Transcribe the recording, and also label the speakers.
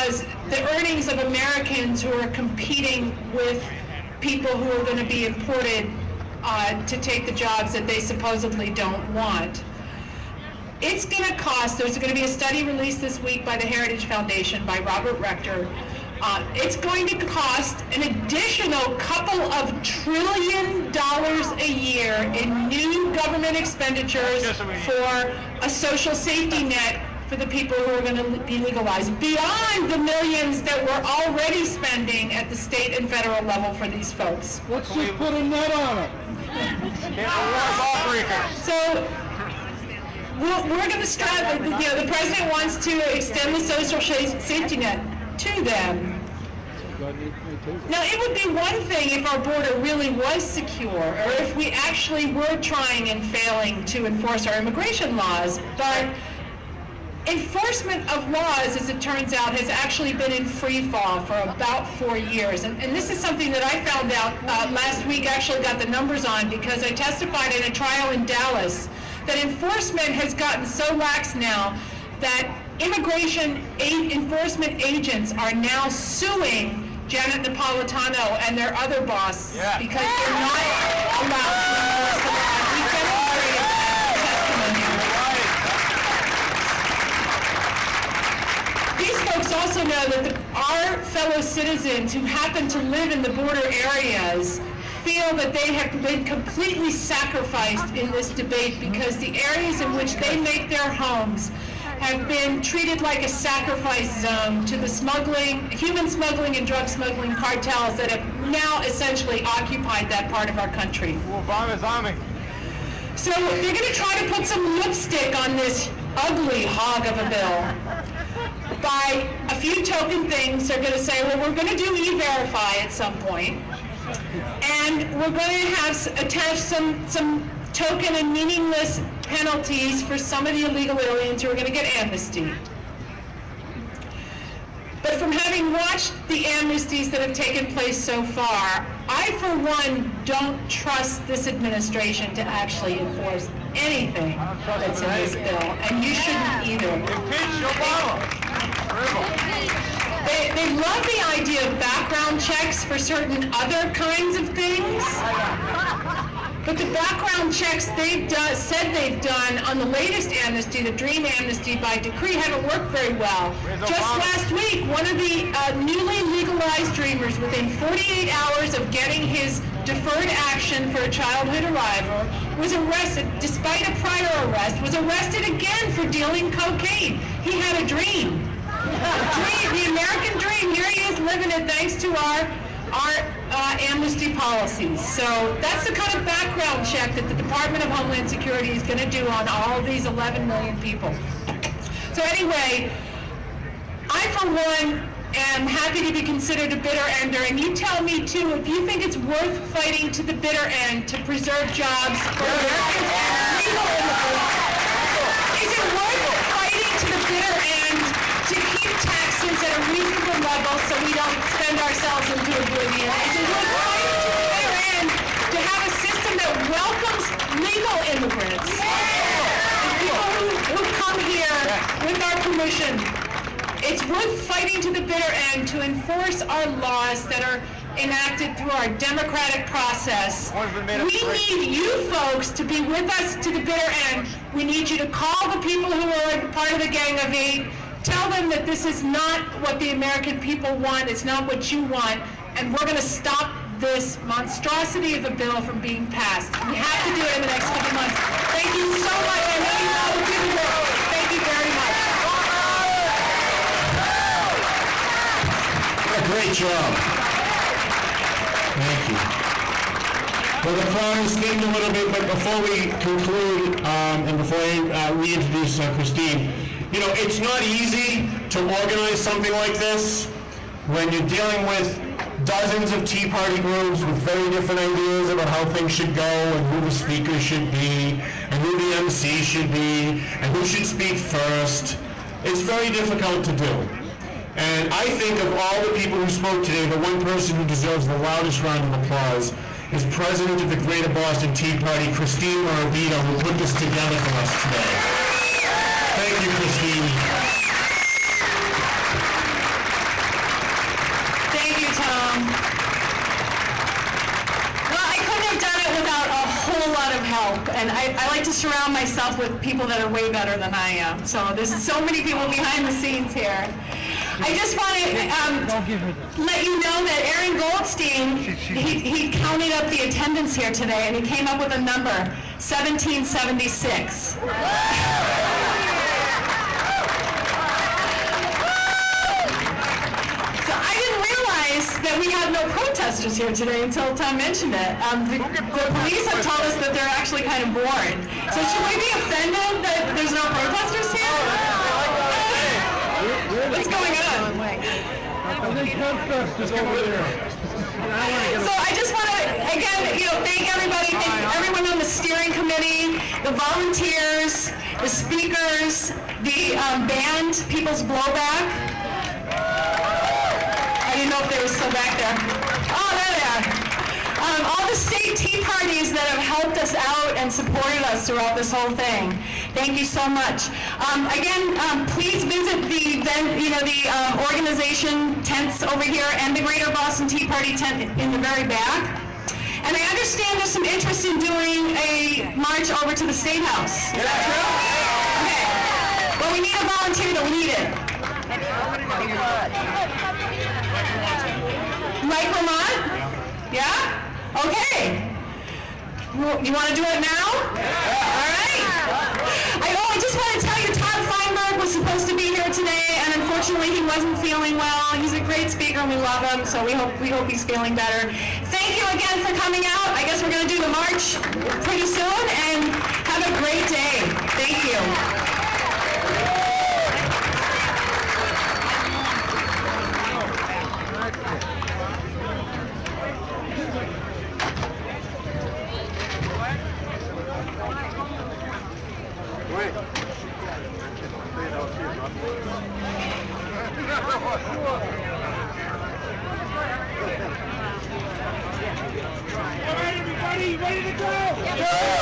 Speaker 1: because the earnings of Americans who are competing with people who are going to be imported to take the jobs that they supposedly don't want. It's going to cost, there's going to be a study released this week by the Heritage Foundation by Robert Rector. It's going to cost an additional couple of $1 trillion a year in new government expenditures for a social safety net for the people who are going to be legalized, beyond the millions that we're already spending at the state and federal level for these folks.
Speaker 2: Let's just put a net on it.
Speaker 1: So we're going to strive, the president wants to extend the social safety net to them. Now, it would be one thing if our border really was secure, or if we actually were trying and failing to enforce our immigration laws, but enforcement of laws, as it turns out, has actually been in free fall for about 4 years. And this is something that I found out last week, actually got the numbers on, because I testified in a trial in Dallas that enforcement has gotten so lax now that immigration enforcement agents are now suing Janet Napolitano and their other boss because they're not allowed to enforce the law. We demonstrated that in testimony. These folks also know that our fellow citizens who happen to live in the border areas feel that they have been completely sacrificed in this debate because the areas in which they make their homes have been treated like a sacrifice zone to the human smuggling and drug smuggling cartels that have now essentially occupied that part of our country. So they're going to try to put some lipstick on this ugly hog of a bill. By a few token things, they're going to say, well, we're going to do E-Verify at some point, and we're going to have attach some token and meaningless penalties for some of the illegal aliens who are going to get amnesty. But from having watched the amnesties that have taken place so far, I, for one, don't trust this administration to actually enforce anything that's in this bill, and you shouldn't either. They love the idea of background checks for certain other kinds of things. But the background checks said they've done on the latest amnesty, the Dream Amnesty by decree, haven't worked very well. Just last week, one of the newly legalized Dreamers, within 48 hours of getting his deferred action for a childhood arrival, was arrested, despite a prior arrest, was arrested again for dealing cocaine. He had a dream. The American dream. Here he is living it thanks to our amnesty policies. So that's the kind of background check that the Department of Homeland Security is going to do on all of these 11 million people. So anyway, I, for one, am happy to be considered a bitter ender, and you tell me too if you think it's worth fighting to the bitter end to preserve jobs for Americans and legal immigrants. Is it worth fighting to the bitter end to keep taxes at a reasonable level so we don't spend ourselves into oblivion? Is it worth fighting to the bitter end to have a system that welcomes legal immigrants? People who come here with our permission. It's worth fighting to the bitter end to enforce our laws that are enacted through our democratic process. We need you folks to be with us to the bitter end. We need you to call the people who are part of the Gang of Eight. Tell them that this is not what the American people want. It's not what you want. And we're going to stop this monstrosity of a bill from being passed. We have to do it in the next couple months. Thank you so much. I know you all will do the work. Thank you very much.
Speaker 3: Great job. Thank you. Well, the crowd is thinking a little bit, but before we conclude, and before I reintroduce Christine, you know, it's not easy to organize something like this when you're dealing with dozens of Tea Party groups with very different ideas about how things should go and who the speaker should be and who the MC should be and who should speak first. It's very difficult to do. And I think of all the people who spoke today, the one person who deserves the loudest round of applause is President of the Greater Boston Tea Party, Christine Morabito, who put this together for us today. Thank you, Christine.
Speaker 1: help. And I like to surround myself with people that are way better than I am. So there's so many people behind the scenes here. I just want to let you know that Aaron Goldstein, he counted up the attendance here today, and he came up with a number, 1776. That we had no protesters here today until Tom mentioned it. The police have told us that they're actually kind of bored. So should we be offended that there's no protesters here? What's going on? So I just want to, again, thank everybody, thank everyone on the steering committee, the volunteers, the speakers, the band, People's Blowback. I didn't know if they were still back there. Oh, there they are. All the state tea parties that have helped us out and supported us throughout this whole thing. Thank you so much. Again, please visit the organization tents over here and the Greater Boston Tea Party tent in the very back. And I understand there's some interest in doing a march over to the State House. Is that true? Okay. Well, we need a volunteer to lead it. Mike Lamont? Yeah? Okay. You want to do it now? Yeah. All right. I just want to tell you, Todd Feinberg was supposed to be here today, and unfortunately he wasn't feeling well. He's a great speaker, and we love him, so we hope he's feeling better. Thank you again for coming out. I guess we're going to do the march pretty soon, and have a great day. Thank you.
Speaker 2: All right, everybody, ready to go?